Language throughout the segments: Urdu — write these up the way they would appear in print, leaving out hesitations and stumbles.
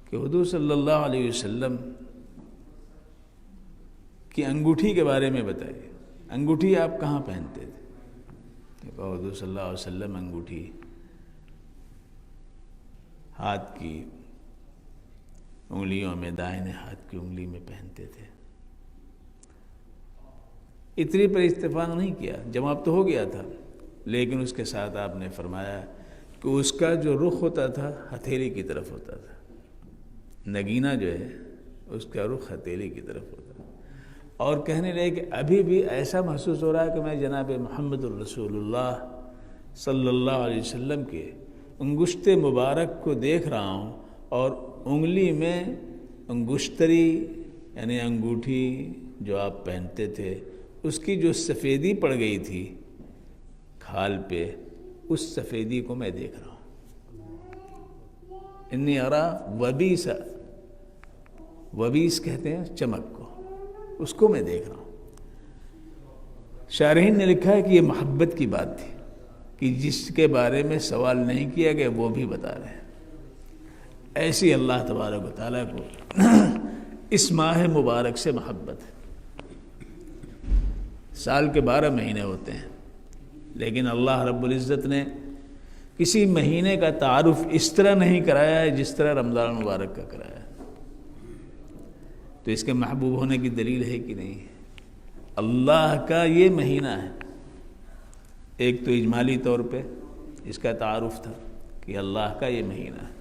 کہ حضور صلی اللہ علیہ وسلم کی انگوٹھی کے بارے میں بتائیے، انگوٹھی آپ کہاں پہنتے تھے؟ کہ حضور صلی اللہ علیہ وسلم انگوٹھی ہاتھ کی انگلیوں میں، دائنے ہاتھ کی انگلی میں پہنتے تھے۔ اتنی پر اتفاق نہیں کیا، جواب تو ہو گیا تھا، لیکن اس کے ساتھ آپ نے فرمایا کہ اس کا جو رخ ہوتا تھا ہتھیلی کی طرف ہوتا تھا، نگینہ جو ہے اس کا رخ ہتھیلی کی طرف ہوتا تھا، اور کہنے لگے کہ ابھی بھی ایسا محسوس ہو رہا ہے کہ میں جناب محمد الرسول اللہ صلی اللہ علیہ وسلم کے انگشت مبارک کو دیکھ رہا ہوں، اور انگلی میں انگشتری یعنی انگوٹھی جو آپ پہنتے تھے اس کی جو سفیدی پڑ گئی تھی کھال پہ، اس سفیدی کو میں دیکھ رہا ہوں۔ انی ارا وبیسا، وبیس کہتے ہیں چمک کو، اس کو میں دیکھ رہا ہوں۔ شارحین نے لکھا ہے کہ یہ محبت کی بات تھی کہ جس کے بارے میں سوال نہیں کیا گیا وہ بھی بتا رہے ہیں۔ ایسی اللہ تبارک و تعالیٰ کو اس ماہ مبارک سے محبت ہے۔ سال کے 12 مہینے ہوتے ہیں، لیکن اللہ رب العزت نے کسی مہینے کا تعارف اس طرح نہیں کرایا ہے جس طرح رمضان مبارک کا کرایا ہے۔ تو اس کے محبوب ہونے کی دلیل ہے کہ نہیں؟ اللہ کا یہ مہینہ ہے۔ ایک تو اجمالی طور پہ اس کا تعارف تھا کہ اللہ کا یہ مہینہ ہے،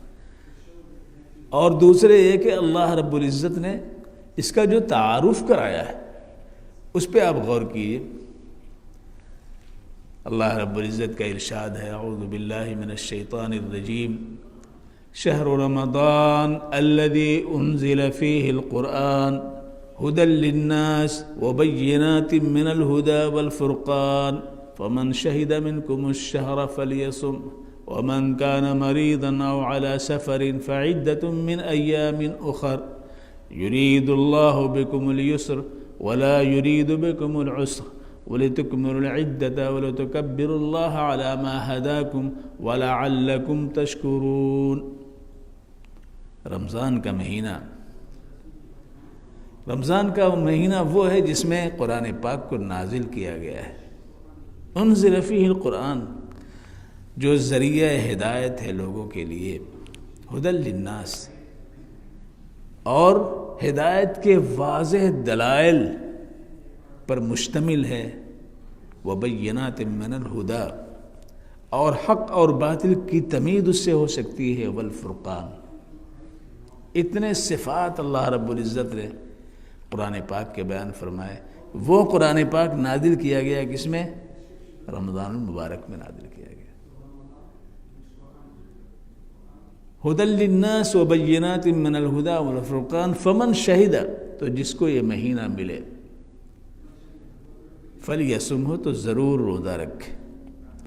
اور دوسرے یہ کہ اللہ رب العزت نے اس کا جو تعارف کرایا ہے اس پہ آپ غور کیجئے۔ اللہ رب العزت کا ارشاد ہے، اعوذ باللہ من الشیطان الرجیم، شہر رمضان الذی انزل فیہ القرآن ہدی للناس وبینات من الہدی والفرقان فمن شہد منکم الشہر فلیصم ومن كان مريضا أو على سفر فعدة من أيام أخر يريد الله بكم اليسر ولا يريد بكم العسر ولتكملوا العدة ولتكبروا الله على ما هداكم ولعلكم تشكرون۔ رمضان کا مہینہ وہ ہے جس میں قرآن پاک کو نازل کیا گیا ہے۔ انزل فیہ القرآن، جو ذریعہ ہدایت ہے لوگوں کے لیے، ہدی للناس، اور ہدایت کے واضح دلائل پر مشتمل ہے، وبینات من الہدی، اور حق اور باطل کی تمیز اس سے ہو سکتی ہے، والفرقان۔ اتنے صفات اللہ رب العزت نے قرآن پاک کے بیان فرمائے۔ وہ قرآن پاک نازل کیا گیا کس میں؟ رمضان المبارک میں نازل کیا گیا۔ ہدی للناس وبینات من الہدی والفرقان فمن شہد، تو جس کو یہ مہینہ ملے، فلیصمہ، تو ضرور روزہ رکھے۔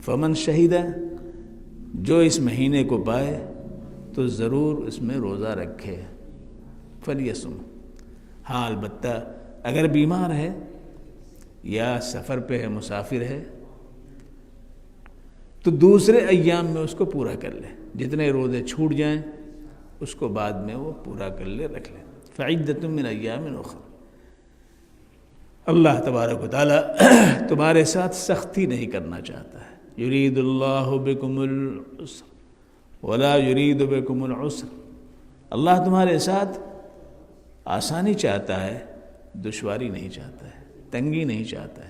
فمن شہد، جو اس مہینے کو پائے تو ضرور اس میں روزہ رکھے، فلیصمہ۔ ہاں البتہ اگر بیمار ہے یا سفر پہ ہے، مسافر ہے، تو دوسرے ایام میں اس کو پورا کر لے، جتنے روزے چھوٹ جائیں اس کو بعد میں وہ پورا کر لے، رکھ لے۔ فعدۃ من ایام اخر۔ اللہ تبارک و تعالی تمہارے ساتھ سختی نہیں کرنا چاہتا ہے۔ یرید اللہ بکم العسر ولا یرید بکم العسر۔ اللہ تمہارے ساتھ آسانی چاہتا ہے، دشواری نہیں چاہتا ہے، تنگی نہیں چاہتا ہے۔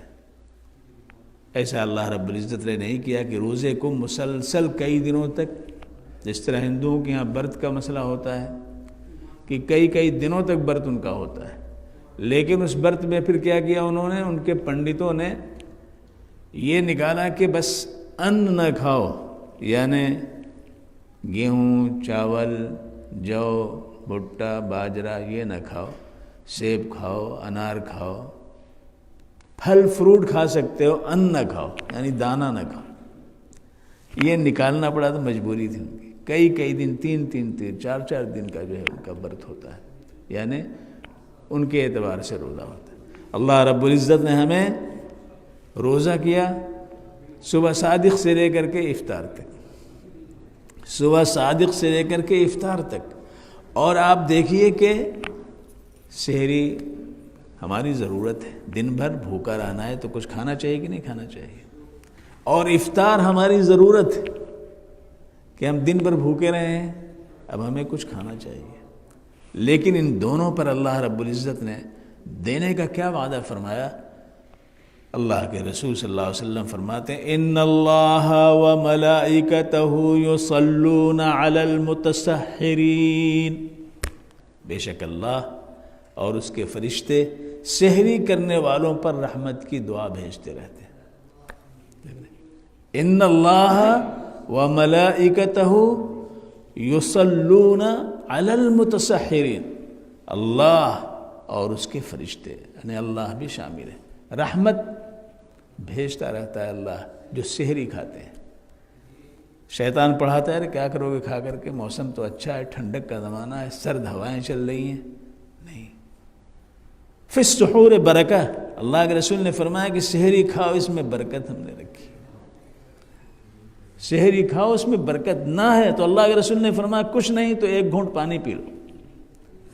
ایسا اللہ رب العزت نے نہیں کیا کہ روزے کو مسلسل کئی دنوں تک، جس طرح ہندوؤں کے ہاں برت کا مسئلہ ہوتا ہے کہ کئی دنوں تک برت ان کا ہوتا ہے، لیکن اس برت میں پھر کیا کیا انہوں نے، ان کے پنڈتوں نے یہ نکالا کہ بس ان نہ کھاؤ، یعنی گیہوں، چاول، جو، بھٹا، باجرہ یہ نہ کھاؤ، سیب کھاؤ، انار کھاؤ، پھل فروٹ کھا سکتے ہو، ان نہ کھاؤ یعنی دانہ نہ کھاؤ۔ یہ نکالنا پڑا تو مجبوری تھی ان کی، کئی دن، تین، 4 دن کا جو ہے ان کا برت ہوتا ہے، یعنی ان کے اعتبار سے روزہ ہوتا ہے۔ اللہ رب العزت نے ہمیں روزہ کیا صبح صادق سے لے کر کے افطار تک، صبح صادق سے لے کر کے افطار تک، اور آپ دیکھیے کہ سحری ہماری ضرورت ہے، دن بھر بھوکا رہنا ہے تو کچھ کھانا چاہیے کہ نہیں کھانا چاہیے، اور افطار ہماری ضرورت ہے کہ ہم دن بھر بھوکے رہے ہیں، اب ہمیں کچھ کھانا چاہیے۔ لیکن ان دونوں پر اللہ رب العزت نے دینے کا کیا وعدہ فرمایا؟ اللہ کے رسول صلی اللہ علیہ وسلم فرماتے ہیں ان اللہ وملائکتہ یصلون علی المتسحرین، بے شک اللہ اور اس کے فرشتے سحری کرنے والوں پر رحمت کی دعا بھیجتے رہتے ہیں۔ ان اللہ وملائکتہ یصلون علی المتسحرین، اللہ اور اس کے فرشتے یعنی اللہ بھی شامل ہے، رحمت بھیجتا رہتا ہے اللہ جو سحری کھاتے ہیں۔ شیطان پڑھاتا ہے کیا کرو گے کھا کر کے، موسم تو اچھا ہے، ٹھنڈک کا زمانہ ہے، سرد ہوائیں چل رہی ہیں، نہیں، فی السحور برکہ، اللہ کے رسول نے فرمایا کہ سحری کھاؤ، اس میں برکت ہم نے رکھی، سحری کھاؤ اس میں برکت نہ ہے تو اللہ کے رسول نے فرمایا کچھ نہیں تو ایک گھونٹ پانی پی لو،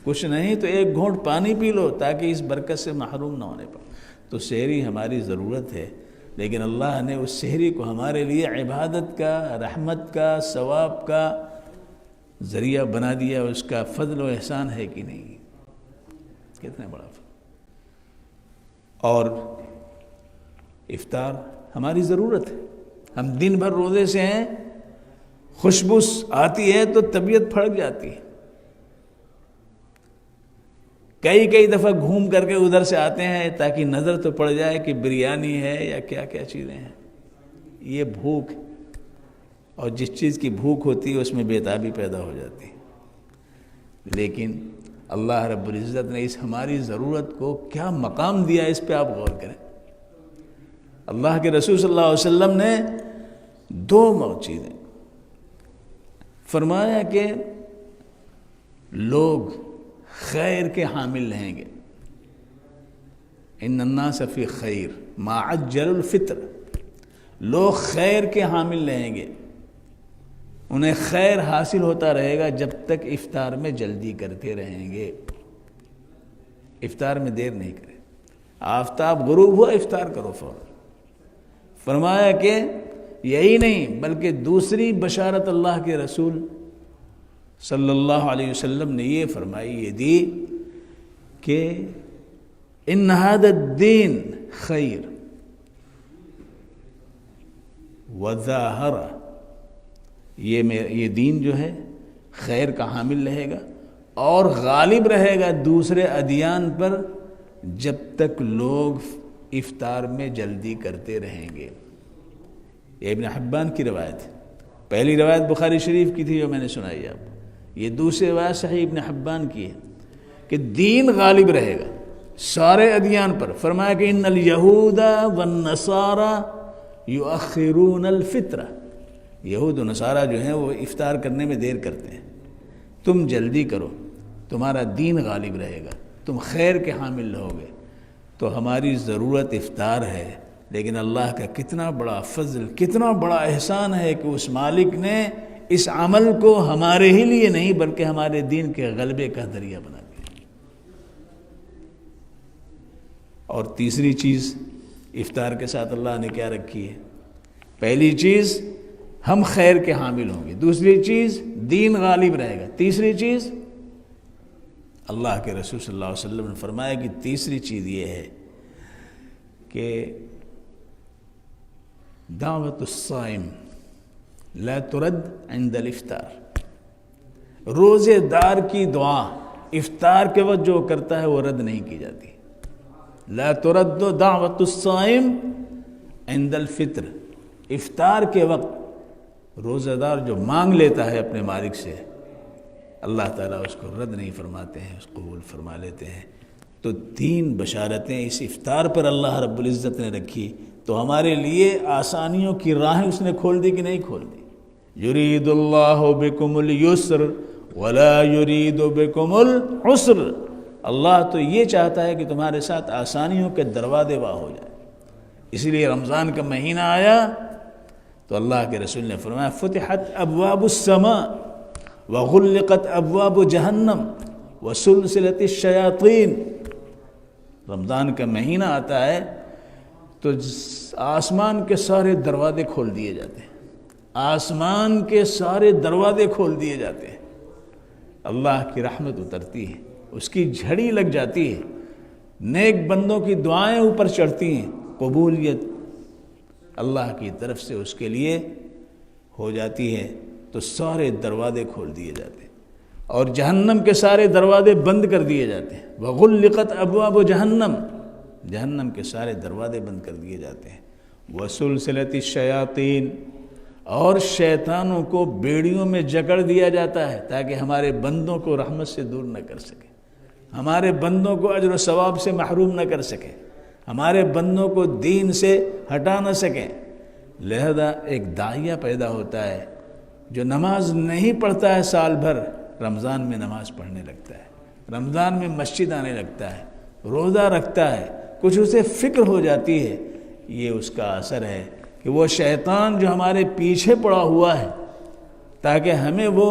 کچھ نہیں تو ایک گھونٹ پانی پی لو تاکہ اس برکت سے محروم نہ ہونے پائے۔ تو سحری ہماری ضرورت ہے، لیکن اللہ نے اس سحری کو ہمارے لیے عبادت کا، رحمت کا، ثواب کا ذریعہ بنا دیا، اس کا فضل و احسان ہے کہ نہیں، کتنا بڑا فضل۔ اور افطار ہماری ضرورت ہے، ہم دن بھر روزے سے ہیں، خوشبو آتی ہے تو طبیعت پھڑک جاتی ہے، کئی دفعہ گھوم کر کے ادھر سے آتے ہیں تاکہ نظر تو پڑ جائے کہ بریانی ہے یا کیا کیا چیزیں ہیں، یہ بھوک، اور جس چیز کی بھوک ہوتی ہے اس میں بےتابی پیدا ہو جاتی ہے۔ لیکن اللہ رب العزت نے اس ہماری ضرورت کو کیا مقام دیا، اس پہ آپ غور کریں۔ اللہ کے رسول صلی اللہ علیہ وسلم نے دو چیزیں فرمایا کہ لوگ خیر کے حامل رہیں گے، ان الناس فی خیر ما عجل الفطر، لوگ خیر کے حامل رہیں گے، انہیں خیر حاصل ہوتا رہے گا جب تک افطار میں جلدی کرتے رہیں گے، افطار میں دیر نہیں کرے، آفتاب غروب ہوا افطار کرو فوراً۔ فرمایا کہ یہی نہیں بلکہ دوسری بشارت اللہ کے رسول صلی اللہ علیہ وسلم نے یہ فرمائی، یہ دی کہ ان ھذا الدین خیر وظاہر، یہ دین جو ہے خیر کا حامل رہے گا اور غالب رہے گا دوسرے ادیان پر جب تک لوگ افطار میں جلدی کرتے رہیں گے۔ یہ ابن حبان کی روایت ہے، پہلی روایت بخاری شریف کی تھی جو میں نے سنائی آپ کو، یہ دوسری روایت صحیح ابن حبان کی ہے کہ دین غالب رہے گا سارے ادیان پر۔ فرمایا کہ ان الیہود والنصارى یؤخرون الفطر، یہود و نصارہ جو ہیں وہ افطار کرنے میں دیر کرتے ہیں، تم جلدی کرو، تمہارا دین غالب رہے گا، تم خیر کے حامل رہو گے۔ تو ہماری ضرورت افطار ہے، لیکن اللہ کا کتنا بڑا فضل، کتنا بڑا احسان ہے کہ اس مالک نے اس عمل کو ہمارے ہی لیے نہیں بلکہ ہمارے دین کے غلبے کا ذریعہ بنا دیا۔ اور تیسری چیز افطار کے ساتھ اللہ نے کیا رکھی ہے؟ پہلی چیز ہم خیر کے حامل ہوں گے، دوسری چیز دین غالب رہے گا، تیسری چیز اللہ کے رسول صلی اللہ علیہ وسلم نے فرمایا کہ تیسری چیز یہ ہے کہ دعوت الصائم لا ترد عند الافطار، روزے دار کی دعا افطار کے وقت جو کرتا ہے وہ رد نہیں کی جاتی۔ لا ترد دعوت الصائم عند الفطر، افطار کے وقت روزہ دار جو مانگ لیتا ہے اپنے مالک سے، اللہ تعالیٰ اس کو رد نہیں فرماتے ہیں، اس کو قبول فرما لیتے ہیں۔ تو تین بشارتیں اس افطار پر اللہ رب العزت نے رکھی، تو ہمارے لیے آسانیوں کی راہیں اس نے کھول دی کہ نہیں کھول دی؟ یرید اللہ بکم الیسر ولا یرید بکم العسر، اللہ تو یہ چاہتا ہے کہ تمہارے ساتھ آسانیوں کے دروازے واہ ہو جائے۔ اسی لیے رمضان کا مہینہ آیا تو اللہ کے رسول نے فرمایا فتحت ابواب السماء، وغلقت ابواب جہنم وسلسلت الشیاطین۔ رمضان کا مہینہ آتا ہے تو آسمان کے سارے دروازے کھول دیے جاتے ہیں، آسمان کے سارے دروازے کھول دیے جاتے ہیں، اللہ کی رحمت اترتی ہے، اس کی جھڑی لگ جاتی ہے، نیک بندوں کی دعائیں اوپر چڑھتی ہیں، قبولیت اللہ کی طرف سے اس کے لیے ہو جاتی ہے، تو سارے دروازے کھول دیے جاتے ہیں اور جہنم کے سارے دروازے بند کر دیے جاتے ہیں۔ وغلقت ابواب جہنم، جہنم کے سارے دروازے بند کر دیے جاتے ہیں۔ وسلسلت الشیاطین، اور شیطانوں کو بیڑیوں میں جکڑ دیا جاتا ہے تاکہ ہمارے بندوں کو رحمت سے دور نہ کر سکے، ہمارے بندوں کو اجر و ثواب سے محروم نہ کر سکے، ہمارے بندوں کو دین سے ہٹا نہ سکیں۔ لہذا ایک داعیہ پیدا ہوتا ہے جو نماز نہیں پڑھتا ہے سال بھر، رمضان میں نماز پڑھنے لگتا ہے، رمضان میں مسجد آنے لگتا ہے، روزہ رکھتا ہے، کچھ اسے فکر ہو جاتی ہے۔ یہ اس کا اثر ہے کہ وہ شیطان جو ہمارے پیچھے پڑا ہوا ہے تاکہ ہمیں وہ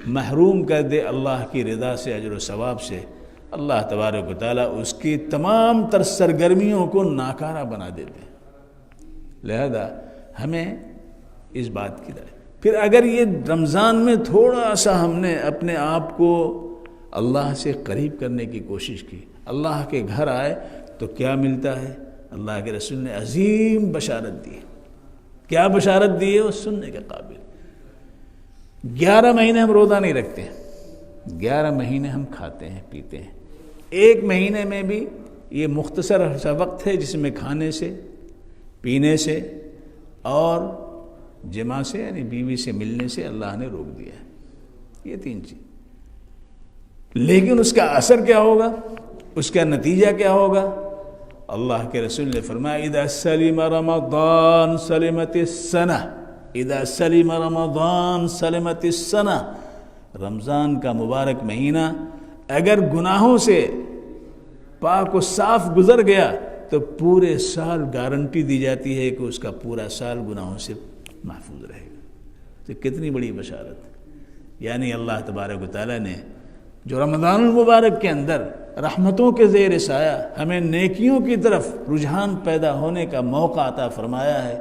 محروم کر دے اللہ کی رضا سے، اجر و ثواب سے، اللہ تبارک و تعالیٰ اس کی تمام تر سرگرمیوں کو ناکارہ بنا دیتے ہیں۔ لہذا ہمیں اس بات کی طرح پھر اگر یہ رمضان میں تھوڑا سا ہم نے اپنے آپ کو اللہ سے قریب کرنے کی کوشش کی، اللہ کے گھر آئے، تو کیا ملتا ہے؟ اللہ کے رسول نے عظیم بشارت دی۔ کیا بشارت دی ہے؟ وہ سننے کے قابل۔ 11 مہینے ہم روزہ نہیں رکھتے ہیں، 11 مہینے ہم کھاتے ہیں پیتے ہیں، ایک مہینے میں بھی یہ مختصر سا وقت ہے جس میں کھانے سے، پینے سے اور جماع سے یعنی بیوی سے ملنے سے اللہ نے روک دیا ہے، یہ 3 چیز۔ لیکن اس کا اثر کیا ہوگا، اس کا نتیجہ کیا ہوگا؟ اللہ کے رسول نے فرمایا اذا سلم رمضان سلمت السنہ، اذا سلم رمضان سلمت السنہ، رمضان کا مبارک مہینہ اگر گناہوں سے پاک و صاف گزر گیا تو پورے سال گارنٹی دی جاتی ہے کہ اس کا پورا سال گناہوں سے محفوظ رہے گا۔ تو کتنی بڑی بشارت ہے، یعنی اللہ تبارک و تعالیٰ نے جو رمضان المبارک کے اندر رحمتوں کے زیر سایہ ہمیں نیکیوں کی طرف رجحان پیدا ہونے کا موقع عطا فرمایا ہے،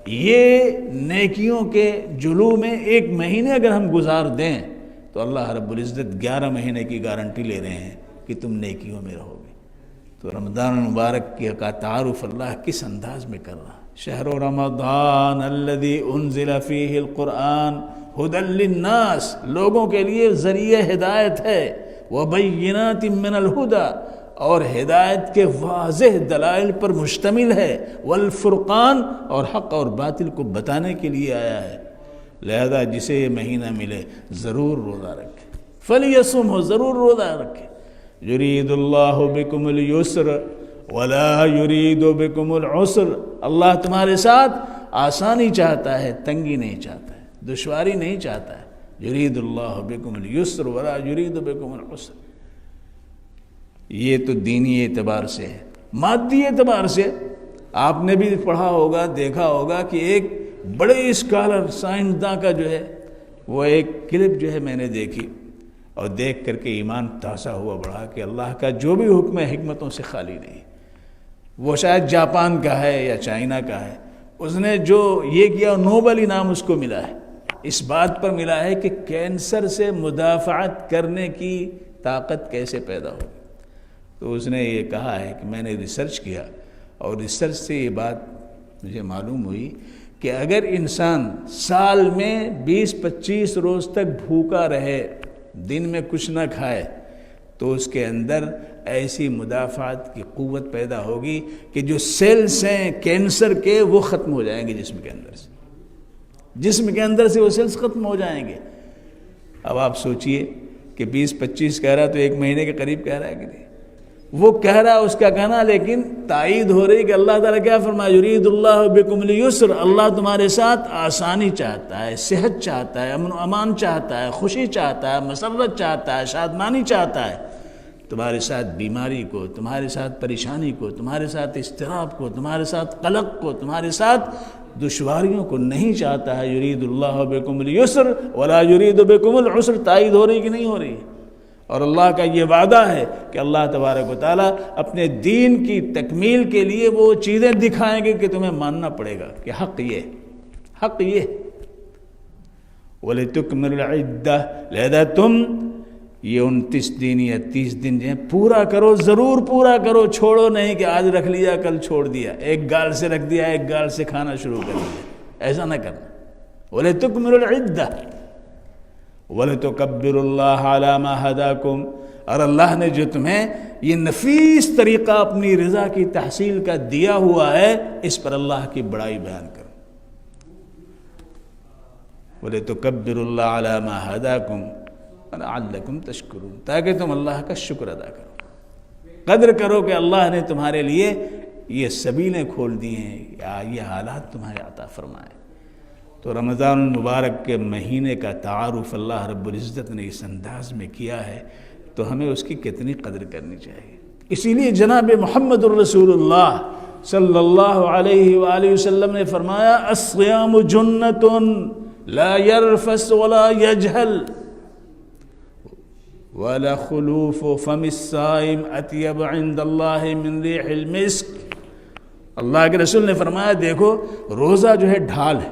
یہ نیکیوں کے جلوہ میں 1 مہینے اگر ہم گزار دیں تو اللہ رب العزت 11 مہینے کی گارنٹی لے رہے ہیں کہ تم نیکیوں میں رہو گے۔ تو رمضان المبارک کا تعارف اللہ کس انداز میں کر رہا؟ شہر رمضان الذی انزل فیہ القرآن ھدی للناس، لوگوں کے لیے ذریعہ ہدایت ہے، وبینات من الہدی، اور ہدایت کے واضح دلائل پر مشتمل ہے، والفرقان، اور حق اور باطل کو بتانے کے لیے آیا ہے۔ لہذا جسے یہ مہینہ ملے ضرور روزہ رکھے، فلیصم، ہو ضرور روزہ رکھے۔ یرید اللہ بکم اليسر ولا یرید بکم العسر، اللہ تمہارے ساتھ آسانی چاہتا ہے، تنگی نہیں چاہتا ہے، دشواری نہیں چاہتا ہے۔ یرید اللہ بکم اليسر ولا یرید بکم العسر۔ یہ تو دینی اعتبار سے ہے۔ مادی اعتبار سے آپ نے بھی پڑھا ہوگا، دیکھا ہوگا کہ ایک بڑے اسکالر سائنسداں کا جو ہے وہ ایک کلپ جو ہے میں نے دیکھی اور دیکھ کر کے ایمان تازہ ہوا بڑھا کہ اللہ کا جو بھی حکم ہے حکمتوں سے خالی نہیں۔ وہ شاید جاپان کا ہے یا چائنا کا ہے، اس نے جو یہ کیا نوبل انعام اس کو ملا ہے، اس بات پر ملا ہے کہ کینسر سے مدافعت کرنے کی طاقت کیسے پیدا ہوگی۔ تو اس نے یہ کہا ہے کہ میں نے ریسرچ کیا اور ریسرچ سے یہ بات مجھے معلوم ہوئی کہ اگر انسان سال میں 20-25 روز تک بھوکا رہے، دن میں کچھ نہ کھائے، تو اس کے اندر ایسی مدافعت کی قوت پیدا ہوگی کہ جو سیلز ہیں کینسر کے وہ ختم ہو جائیں گے جسم کے اندر سے، جسم کے اندر سے وہ سیلز ختم ہو جائیں گے۔ اب آپ سوچئے کہ 20-25 کہہ رہا تو 1 مہینے کے قریب کہہ رہا ہے کہ نہیں، وہ کہہ رہا اس کا کہنا، لیکن تائید ہو رہی کہ اللہ تعالیٰ کیا فرمایا، یرید اللہ بکم الیسر، اللہ تمہارے ساتھ آسانی چاہتا ہے، صحت چاہتا ہے، امن و امان چاہتا ہے، خوشی چاہتا ہے، مسرت چاہتا ہے، شادمانی چاہتا ہے۔ تمہارے ساتھ بیماری کو، تمہارے ساتھ پریشانی کو، تمہارے ساتھ اضطراب کو، تمہارے ساتھ قلق کو، تمہارے ساتھ دشواریوں کو نہیں چاہتا ہے. یرید اللہ بکم الیسر ولا یرید بکم العسر. تائید ہو رہی کہ نہیں ہو رہی؟ اور اللہ کا یہ وعدہ ہے کہ اللہ تبارک و تعالیٰ اپنے دین کی تکمیل کے لیے وہ چیزیں دکھائیں گے کہ تمہیں ماننا پڑے گا کہ حق یہ وَلِتُكْمِلُ الْعِدَّةَ. لہذا تم یہ 29 دن یا 30 دن جو ہیں پورا کرو، ضرور پورا کرو. چھوڑو نہیں کہ آج رکھ لیا کل چھوڑ دیا، ایک گال سے رکھ دیا ایک گال سے کھانا شروع کر دیا، ایسا نہ کرنا. وَلِتُكْمِلُ الْعِدَّةَ وَلِتُكَبِّرُوا اللَّهَ عَلَى مَا هَدَاكُمْ. اور اللہ نے جو تمہیں یہ نفیس طریقہ اپنی رضا کی تحصیل کا دیا ہوا ہے، اس پر اللہ کی بڑائی بیان کرو. وَلِتُكَبِّرُوا اللَّهَ عَلَى مَا هَدَاكُمْ وَلَعَلَّكُمْ تَشْكُرُونَ. تاکہ تم اللہ کا شکر ادا کرو، قدر کرو کہ اللہ نے تمہارے لیے یہ سبیلیں کھول دی ہیں یا یہ حالات تمہارے عطا فرمائے. تو رمضان المبارک کے مہینے کا تعارف اللہ رب العزت نے اس انداز میں کیا ہے، تو ہمیں اس کی کتنی قدر کرنی چاہیے. اسی لیے جناب محمد الرسول اللہ صلی اللہ علیہ وآلہ وسلم نے فرمایا الصیام جنۃ لا یرفث ولا یجہل وَلَخُلُوفُ فَمِ الصَّائِمِ أَطْيَبُ عِندَ اللَّهِ مِنْ رِيحِ الْمِسْكِ. اللہ کے رسول نے فرمایا دیکھو روزہ جو ہے ڈھال ہے،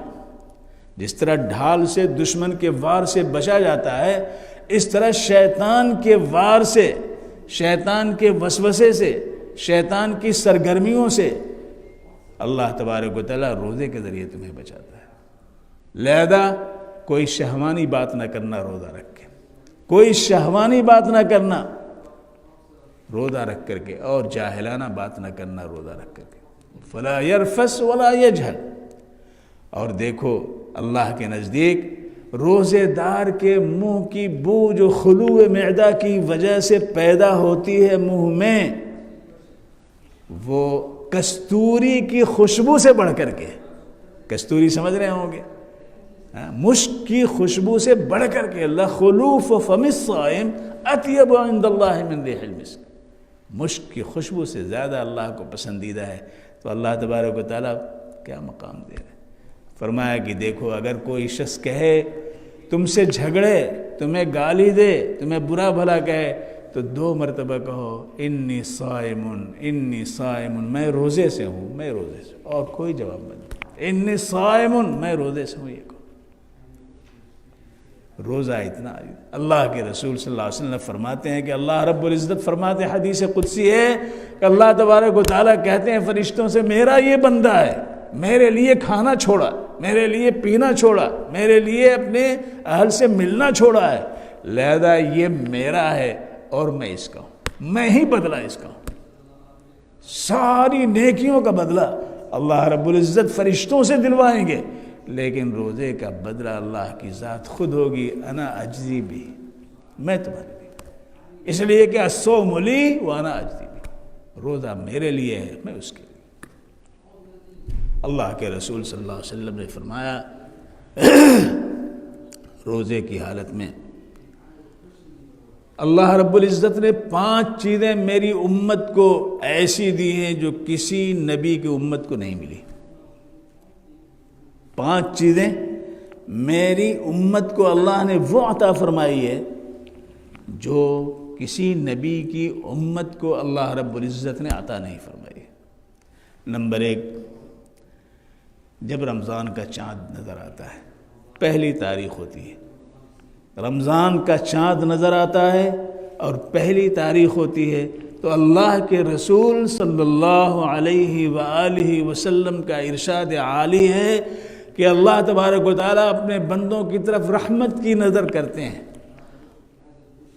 جس طرح ڈھال سے دشمن کے وار سے بچا جاتا ہے، اس طرح شیطان کے وار سے، شیطان کے وسوسے سے، شیطان کی سرگرمیوں سے اللہ تبارک و تعالیٰ روزے کے ذریعے تمہیں بچاتا ہے. لہذا کوئی شہوانی بات نہ کرنا روزہ رکھ کے، کوئی شہوانی بات نہ کرنا روزہ رکھ کر کے، اور جاہلانہ بات نہ کرنا روزہ رکھ کر کے. فلا یرفث ولا یجہل. اور دیکھو اللہ کے نزدیک روزے دار کے منہ کی بو جو خلو معدہ کی وجہ سے پیدا ہوتی ہے منہ میں، وہ کستوری کی خوشبو سے بڑھ کر کے، کستوری سمجھ رہے ہوں گے، مشک کی خوشبو سے بڑھ کر کے، لخلوف فم الصائم اطیب عند اللہ من ریح المسک. مشک کی خوشبو سے زیادہ اللہ کو پسندیدہ ہے. تو اللہ تبارک و تعالیٰ کیا مقام دے رہے ہیں. فرمایا کہ دیکھو اگر کوئی شخص کہے، تم سے جھگڑے، تمہیں گالی دے، تمہیں برا بھلا کہے، تو 2 مرتبہ کہو انی صائمن انی صائمن، میں روزے سے ہوں، میں روزے سے. اور کوئی جواب نہیں، انی صائمن، میں روزے سے ہوں. یہ کہو. روزہ اتنا. اللہ کے رسول صلی اللہ علیہ وسلم فرماتے ہیں کہ اللہ رب العزت فرماتے ہیں، حدیث قدسی ہے کہ اللہ تبارک و تعالیٰ کہتے ہیں فرشتوں سے، میرا یہ بندہ ہے، میرے لیے کھانا چھوڑا، میرے لیے پینا چھوڑا، میرے لیے اپنے اہل سے ملنا چھوڑا ہے، لہذا یہ میرا ہے اور میں اس کا ہوں، میں ہی بدلہ اس کا ہوں. ساری نیکیوں کا بدلہ اللہ رب العزت فرشتوں سے دلوائیں گے، لیکن روزے کا بدلہ اللہ کی ذات خود ہوگی. انا اجزی بھی، میں تمہارے لیے، اس لیے کہ الصوم لی وانا اجزی بھی، روزہ میرے لیے ہے، میں اس کے لیے. اللہ کے رسول صلی اللہ علیہ وسلم نے فرمایا روزے کی حالت میں اللہ رب العزت نے 5 چیزیں میری امت کو ایسی دی ہیں جو کسی نبی کی امت کو نہیں ملی. 5 چیزیں میری امت کو اللہ نے وہ عطا فرمائی ہے جو کسی نبی کی امت کو اللہ رب العزت نے عطا نہیں فرمائی. نمبر 1، جب رمضان کا چاند نظر آتا ہے، پہلی تاریخ ہوتی ہے، رمضان کا چاند نظر آتا ہے اور پہلی تاریخ ہوتی ہے، تو اللہ کے رسول صلی اللہ علیہ وآلہ وسلم کا ارشاد عالی ہے کہ اللہ تبارک و تعالیٰ اپنے بندوں کی طرف رحمت کی نظر کرتے ہیں،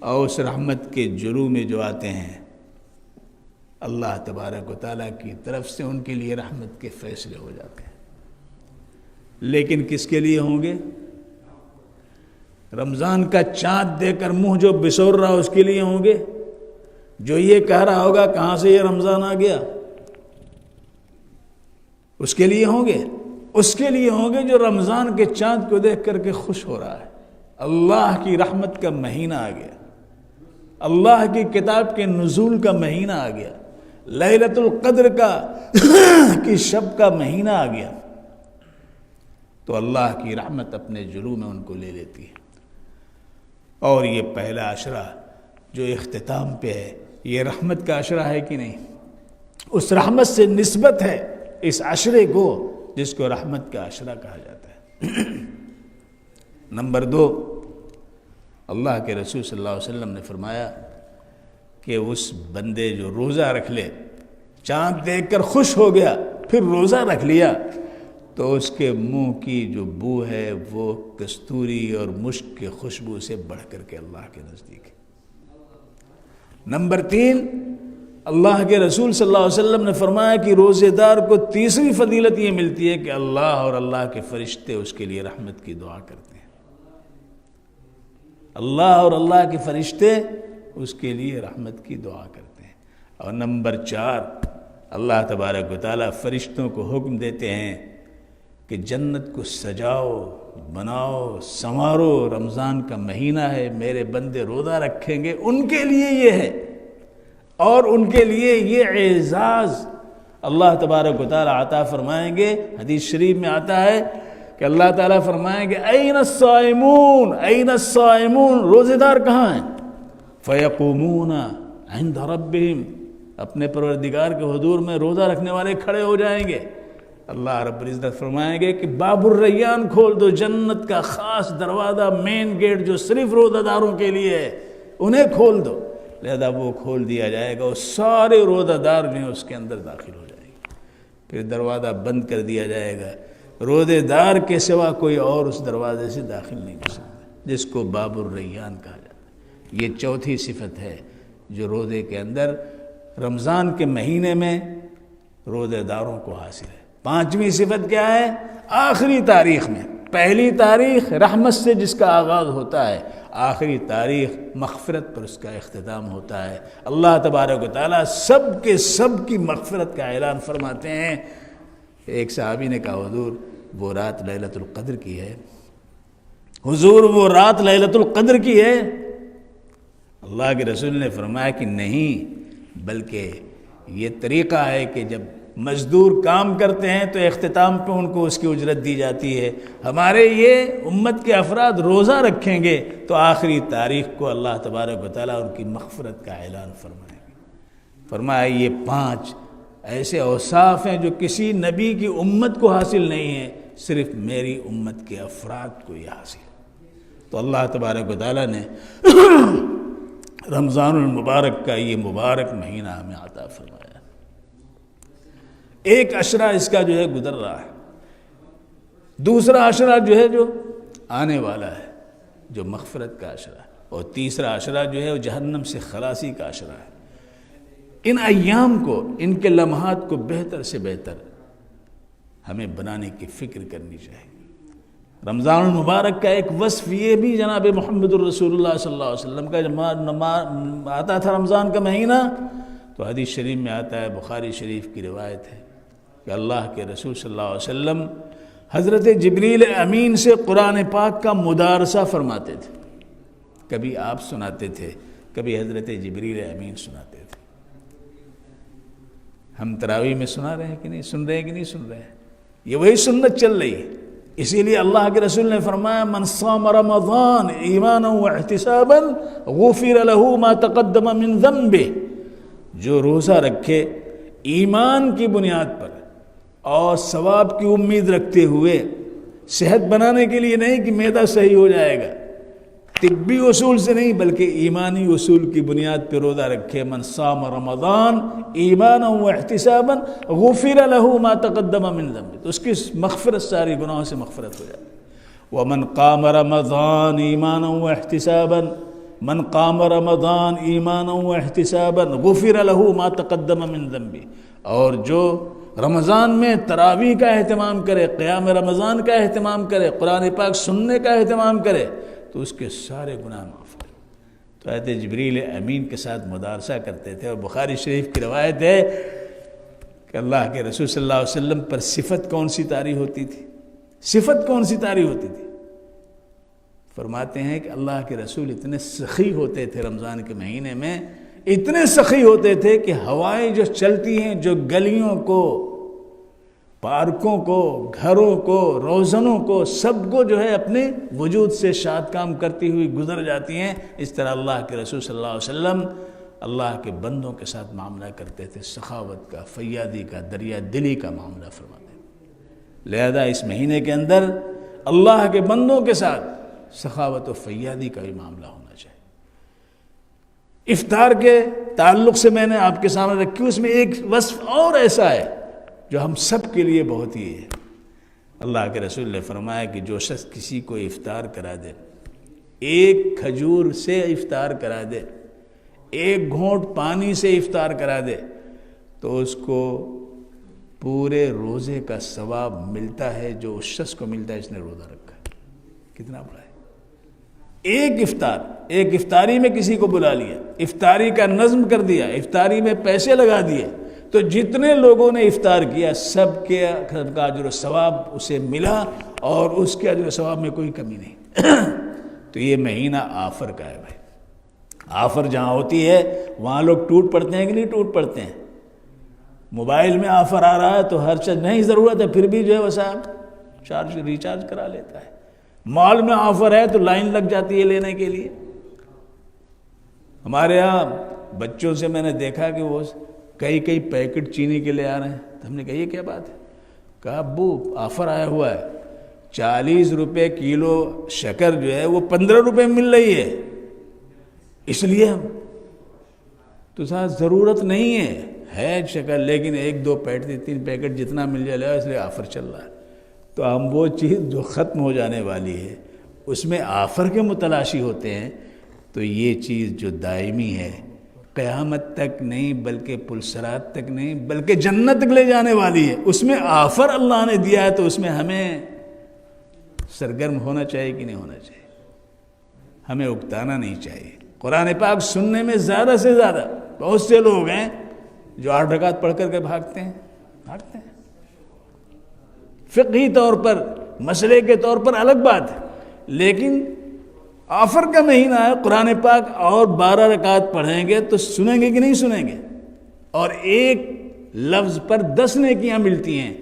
اور اس رحمت کے جرو میں جو آتے ہیں، اللہ تبارک و تعالیٰ کی طرف سے ان کے لیے رحمت کے فیصلے ہو جاتے ہیں. لیکن کس کے لیے ہوں گے؟ رمضان کا چاند دے کر منہ جو بسور رہا اس کے لیے ہوں گے؟ جو یہ کہہ رہا ہوگا کہاں سے یہ رمضان آ گیا، اس کے لیے ہوں گے؟ اس کے لیے ہوں گے جو رمضان کے چاند کو دیکھ کر کے خوش ہو رہا ہے، اللہ کی رحمت کا مہینہ آ گیا، اللہ کی کتاب کے نزول کا مہینہ آ گیا، لیلۃ القدر کی شب کا مہینہ آ گیا. تو اللہ کی رحمت اپنے جلو میں ان کو لے لیتی ہے۔ اور یہ پہلا عشرہ جو اختتام پہ ہے، یہ رحمت کا عشرہ ہے کہ نہیں؟ اس رحمت سے نسبت ہے اس عشرے کو جس کو رحمت کا عشرہ کہا جاتا ہے۔ نمبر 2، اللہ کے رسول صلی اللہ علیہ وسلم نے فرمایا کہ اس بندے جو روزہ رکھ لے، چاند دیکھ کر خوش ہو گیا پھر روزہ رکھ لیا، تو اس کے منہ کی جو بو ہے وہ کستوری اور مشک کی خوشبو سے بڑھ کر کے اللہ کے نزدیک ہے۔ نمبر 3، اللہ کے رسول صلی اللہ علیہ وسلم نے فرمایا کہ روزے دار کو تیسری فضیلت یہ ملتی ہے کہ اللہ اور اللہ کے فرشتے اس کے لیے رحمت کی دعا کرتے ہیں۔ اللہ اور اللہ کے فرشتے اس کے لیے رحمت کی دعا کرتے ہیں۔ اور نمبر 4، اللہ تبارک و تعالیٰ فرشتوں کو حکم دیتے ہیں کہ جنت کو سجاؤ، بناؤ، سنوارو، رمضان کا مہینہ ہے، میرے بندے روزہ رکھیں گے، ان کے لیے یہ ہے، اور ان کے لیے یہ اعزاز اللہ تبارک و تعالیٰ عطا فرمائیں گے۔ حدیث شریف میں آتا ہے کہ اللہ تعالیٰ فرمائیں گے این الصائمون، این الصائمون، روزے دار کہاں ہیں؟ فیقومون عند ربہم، اپنے پروردگار کے حضور میں روزہ رکھنے والے کھڑے ہو جائیں گے۔ اللہ رب العزت فرمائیں گے کہ باب الریان کھول دو، جنت کا خاص دروازہ، مین گیٹ جو صرف روزہ داروں کے لیے ہے، انہیں کھول دو۔ لہذا وہ کھول دیا جائے گا، اور سارے روزہ دار جو ہیں اس کے اندر داخل ہو جائیں گے۔ پھر دروازہ بند کر دیا جائے گا، روزے دار کے سوا کوئی اور اس دروازے سے داخل نہیں ہو سکتا، جس کو باب الریان کہا جاتا ہے۔ یہ چوتھی صفت ہے جو روزے کے اندر رمضان کے مہینے میں روزے داروں کو حاصل ہے۔ 5ویں صفت کیا ہے؟ آخری تاریخ میں، پہلی تاریخ رحمت سے جس کا آغاز ہوتا ہے، آخری تاریخ مغفرت پر اس کا اختتام ہوتا ہے۔ اللہ تبارک و تعالیٰ سب کے سب کی مغفرت کا اعلان فرماتے ہیں۔ ایک صحابی نے کہا حضور وہ رات لیلۃ القدر کی ہے، حضور وہ رات لیلۃ القدر کی ہے۔ اللہ کے رسول نے فرمایا کہ نہیں، بلکہ یہ طریقہ ہے کہ جب مزدور کام کرتے ہیں تو اختتام پہ ان کو اس کی اجرت دی جاتی ہے۔ ہمارے یہ امت کے افراد روزہ رکھیں گے تو آخری تاریخ کو اللہ تبارک و تعالیٰ ان کی مغفرت کا اعلان فرمائیں گے۔ فرمایا یہ 5 ایسے اوصاف ہیں جو کسی نبی کی امت کو حاصل نہیں ہیں، صرف میری امت کے افراد کو یہ حاصل ہے۔ تو اللہ تبارک و تعالیٰ نے رمضان المبارک کا یہ مبارک مہینہ ہمیں عطا فرمایا۔ ایک عشرہ اس کا جو ہے گزر رہا ہے، دوسرا عشرہ جو ہے جو آنے والا ہے جو مغفرت کا عشرہ ہے، اور تیسرا عشرہ جو ہے وہ جہنم سے خلاصی کا عشرہ ہے۔ ان ایام کو، ان کے لمحات کو بہتر سے بہتر ہمیں بنانے کی فکر کرنی چاہیے۔ رمضان المبارک کا ایک وصف یہ بھی جناب محمد الرسول اللہ صلی اللہ علیہ وسلم کا جب آتا تھا رمضان کا مہینہ تو حدیث شریف میں آتا ہے، بخاری شریف کی روایت ہے کہ اللہ کے رسول صلی اللہ علیہ وسلم حضرت جبریل امین سے قرآن پاک کا مدارسہ فرماتے تھے۔ کبھی آپ سناتے تھے، کبھی حضرت جبریل امین سناتے تھے۔ ہم تراویح میں سنا رہے ہیں کہ نہیں سن رہے ہیں، کہ نہیں سن رہے ہیں؟ یہ وہی سنت چل رہی ہے۔ اسی لیے اللہ کے رسول نے فرمایا من صام رمضان ایمانا واحتسابا غفر له ما تقدم من ذنبه، جو روزہ رکھے ایمان کی بنیاد پر اور ثواب کی امید رکھتے ہوئے، صحت بنانے کے لیے نہیں کہ معدہ صحیح ہو جائے گا، طبی اصول سے نہیں بلکہ ایمانی اصول کی بنیاد پہ روزہ رکھے، من صام رمضان ایمانا واحتسابا غفر له ما تقدم من ذنبه، تو اس کی مغفرت ساری گناہوں سے مغفرت ہو جائے۔ ومن قام رمضان ایمانا واحتسابا، من قام رمضان ایمانا واحتسابا غفر له ما تقدم من ذنبه، اور جو رمضان میں تراویح کا اہتمام کرے، قیام رمضان کا اہتمام کرے، قرآن پاک سننے کا اہتمام کرے تو اس کے سارے گناہ معاف کرے۔ تو حضرت جبریل امین کے ساتھ مدارسہ کرتے تھے، اور بخاری شریف کی روایت ہے کہ اللہ کے رسول صلی اللہ علیہ وسلم پر صفت کون سی طاری ہوتی تھی؟ صفت کون سی طاری ہوتی تھی؟ فرماتے ہیں کہ اللہ کے رسول اتنے سخی ہوتے تھے رمضان کے مہینے میں، اتنے سخی ہوتے تھے کہ ہوائیں جو چلتی ہیں، جو گلیوں کو پارکوں کو، گھروں کو، روزنوں کو، سب کو جو ہے اپنے وجود سے شاد کام کرتی ہوئی گزر جاتی ہیں۔ اس طرح اللہ کے رسول صلی اللہ علیہ وسلم اللہ کے بندوں کے ساتھ معاملہ کرتے تھے، سخاوت کا، فیاضی کا، دریا دلی کا معاملہ فرماتے ہیں۔ لہذا اس مہینے کے اندر اللہ کے بندوں کے ساتھ سخاوت و فیاضی کا بھی معاملہ ہونا چاہیے۔ افطار کے تعلق سے میں نے آپ کے سامنے رکھی، اس میں ایک وصف اور ایسا ہے جو ہم سب کے لیے بہت ہی ہے۔ اللہ کے رسول نے فرمایا کہ جو شخص کسی کو افطار کرا دے، ایک کھجور سے افطار کرا دے، ایک گھونٹ پانی سے افطار کرا دے، تو اس کو پورے روزے کا ثواب ملتا ہے جو اس شخص کو ملتا ہے جس نے روزہ رکھا ہے۔ کتنا بڑا ہے! ایک افطار، ایک افطاری میں کسی کو بلا لیا، افطاری کا نظم کر دیا، افطاری میں پیسے لگا دیے، تو جتنے لوگوں نے افطار کیا سب کے کا اجر و ثواب اسے ملا، اور اس کے اجر و ثواب میں کوئی کمی نہیں۔ تو یہ مہینہ آفر کا ہے بھائی۔ آفر جہاں ہوتی ہے وہاں لوگ ٹوٹ پڑتے ہیں کہ نہیں ٹوٹ پڑتے ہیں؟ موبائل میں آفر آ رہا ہے تو ہر چیز نہیں ضرورت ہے پھر بھی جو ہے وہ صاحب ریچارج کرا لیتا ہے۔ مال میں آفر ہے تو لائن لگ جاتی ہے لینے کے لیے۔ ہمارے ہاں بچوں سے میں نے دیکھا کہ وہ کئی پیکٹ چینی کے لے آ رہے ہیں، تو ہم نے کہا یہ کیا بات ہے؟ کہا ابو آفر آیا ہوا ہے، 40 روپے کلو شکر جو ہے وہ 15 روپے مل رہی ہے، اس لیے ہم تو صاحب ضرورت نہیں ہے شکر، لیکن 1-2 پیکٹ 3 پیکٹ جتنا مل جائے اس لیے آفر چل رہا ہے۔ تو ہم وہ چیز جو ختم ہو جانے والی ہے اس میں آفر کے متلاشی ہوتے ہیں، تو یہ چیز جو دائمی ہے قیامت تک نہیں بلکہ پلسرات تک نہیں بلکہ جنت تک لے جانے والی ہے، اس میں آفر اللہ نے دیا ہے، تو اس میں ہمیں سرگرم ہونا چاہیے کہ نہیں ہونا چاہیے؟ ہمیں اکتانا نہیں چاہیے۔ قرآن پاک سننے میں زیادہ سے زیادہ بہت سے لوگ ہیں جو 8 رکعت پڑھ کر کے بھاگتے ہیں۔ فقہی طور پر، مسئلے کے طور پر الگ بات ہے، لیکن آفر کا مہینہ ہے، قرآن پاک اور 12 رکعت پڑھیں گے تو سنیں گے کہ نہیں سنیں گے؟ اور ایک لفظ پر 10 نیکیاں ملتی ہیں،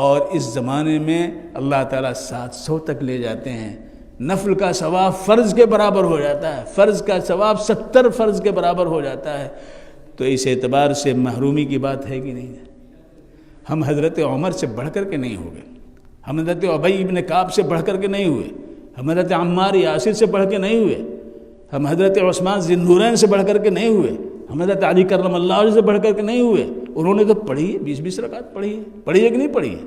اور اس زمانے میں اللہ تعالیٰ 700 تک لے جاتے ہیں۔ نفل کا ثواب فرض کے برابر ہو جاتا ہے، فرض کا ثواب 70 فرض کے برابر ہو جاتا ہے۔ تو اس اعتبار سے محرومی کی بات ہے کہ نہیں ہے؟ ہم حضرت عمر سے بڑھ کر کے نہیں ہوئے، ہم حضرت ابی ابن کعب سے بڑھ کر کے نہیں ہوئے، ہم حضرت عمار یاسر سے بڑھ کے نہیں ہوئے، ہم حضرت عثمان ذی النورین سے بڑھ کر کے نہیں ہوئے، ہم حضرت علی کرم اللہ وجہ سے بڑھ کر کے نہیں ہوئے۔ انہوں نے تو پڑھی ہے، 20 رکعت پڑھی ہے کہ نہیں پڑھی ہے؟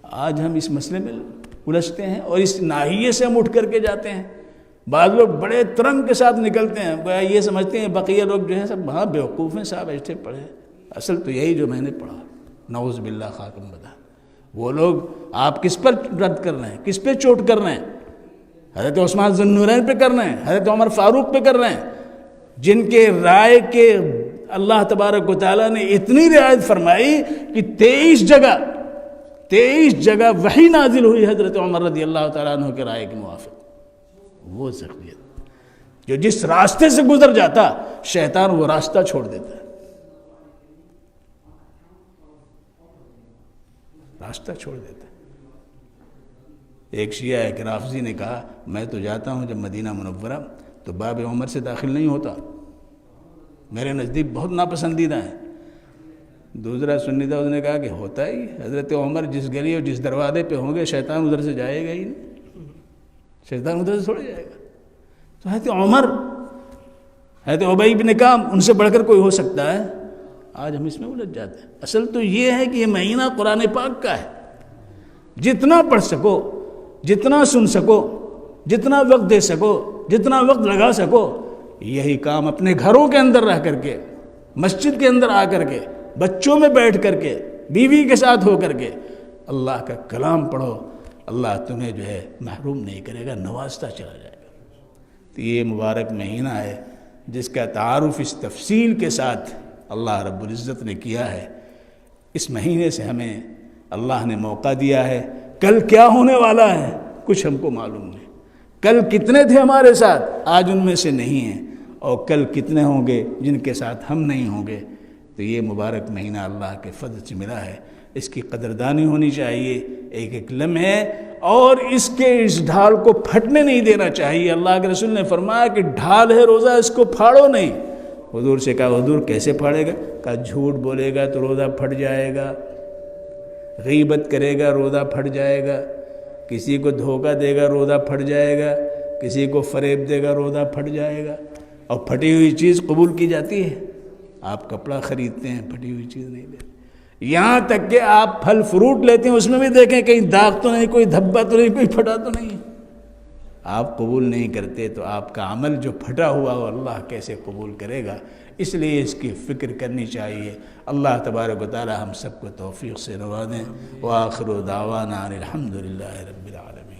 آج ہم اس مسئلے میں الجھتے ہیں اور اس ناحیے سے ہم اٹھ کر کے جاتے ہیں۔ بعض لوگ بڑے ترنگ کے ساتھ نکلتے ہیں، گویا یہ سمجھتے ہیں بقیہ لوگ جو ہیں سب ہاں بیوقوف ہیں صاحب، ایسے پڑھے، اصل تو یہی جو میں نے پڑھا، نعوذ باللہ خاکم بدا۔ وہ لوگ آپ کس پر رد کر رہے ہیں، کس پہ چوٹ کر رہے ہیں؟ حضرت عثمان ذی النورین پہ کر رہے ہیں، حضرت عمر فاروق پہ کر رہے ہیں، جن کے رائے کے اللہ تبارک و تعالیٰ نے اتنی رعایت فرمائی کہ 23 جگہ وحی نازل ہوئی حضرت عمر رضی اللہ تعالیٰ عنہ کے رائے کے موافق۔ وہ ذریعہ جو جس راستے سے گزر جاتا شیطان وہ راستہ چھوڑ دیتا ہے، راستہ چھوڑ دیتا ہے۔ ایک شیعہ ایک رافضی نے کہا میں تو جاتا ہوں جب مدینہ منورہ تو باب عمر سے داخل نہیں ہوتا، میرے نزدیک بہت ناپسندیدہ ہیں۔ دوسرا سنی تھا، اس نے کہا کہ ہوتا ہی، حضرت عمر جس گلی اور جس دروازے پہ ہوں گے شیطان ادھر سے جائے گا ہی نہیں، شیطان ادھر سے تھوڑے جائے گا۔ تو حضرت عمر، حضرت ابی بن کعب، ان سے بڑھ کر کوئی ہو سکتا ہے؟ آج ہم اس میں الجھ جاتے ہیں۔ اصل تو یہ ہے کہ یہ مہینہ قرآن پاک کا ہے، جتنا پڑھ سکو، جتنا سن سکو، جتنا وقت دے سکو، جتنا وقت لگا سکو، یہی کام اپنے گھروں کے اندر رہ کر کے، مسجد کے اندر آ کر کے، بچوں میں بیٹھ کر کے، بیوی کے ساتھ ہو کر کے اللہ کا کلام پڑھو، اللہ تمہیں جو ہے محروم نہیں کرے گا، نوازتا چلا جائے گا۔ تو یہ مبارک مہینہ ہے جس کا تعارف اس تفصیل کے ساتھ اللہ رب العزت نے کیا ہے۔ اس مہینے سے ہمیں اللہ نے موقع دیا ہے، کل کیا ہونے والا ہے کچھ ہم کو معلوم نہیں، کل کتنے تھے ہمارے ساتھ آج ان میں سے نہیں ہیں، اور کل کتنے ہوں گے جن کے ساتھ ہم نہیں ہوں گے۔ تو یہ مبارک مہینہ اللہ کے فضل سے ملا ہے، اس کی قدردانی ہونی چاہیے ایک ایک لمحے، اور اس کے اس ڈھال کو پھٹنے نہیں دینا چاہیے۔ اللہ کے رسول نے فرمایا کہ ڈھال ہے روزہ، اس کو پھاڑو نہیں۔ حضور سے کہا حضور کیسے پھاڑے گا؟ کہا جھوٹ بولے گا تو روزہ پھٹ جائے گا، غیبت کرے گا روزہ پھٹ جائے گا، کسی کو دھوکہ دے گا روزہ پھٹ جائے گا، کسی کو فریب دے گا روزہ پھٹ جائے گا۔ اور پھٹی ہوئی چیز قبول کی جاتی ہے؟ آپ کپڑا خریدتے ہیں، پھٹی ہوئی چیز نہیں لیتے۔ یہاں تک کہ آپ پھل فروٹ لیتے ہیں، اس میں بھی دیکھیں کہیں داغ تو نہیں، کوئی دھبا تو نہیں، کوئی پھٹا تو نہیں۔ آپ قبول نہیں کرتے تو آپ کا عمل جو پھٹا ہوا وہ اللہ کیسے قبول کرے گا؟ اس لیے اس کی فکر کرنی چاہیے۔ اللہ تبارک و تعالی ہم سب کو توفیق سے نوازیں۔ وآخر دعوانا ان الحمد للہ رب العالمین۔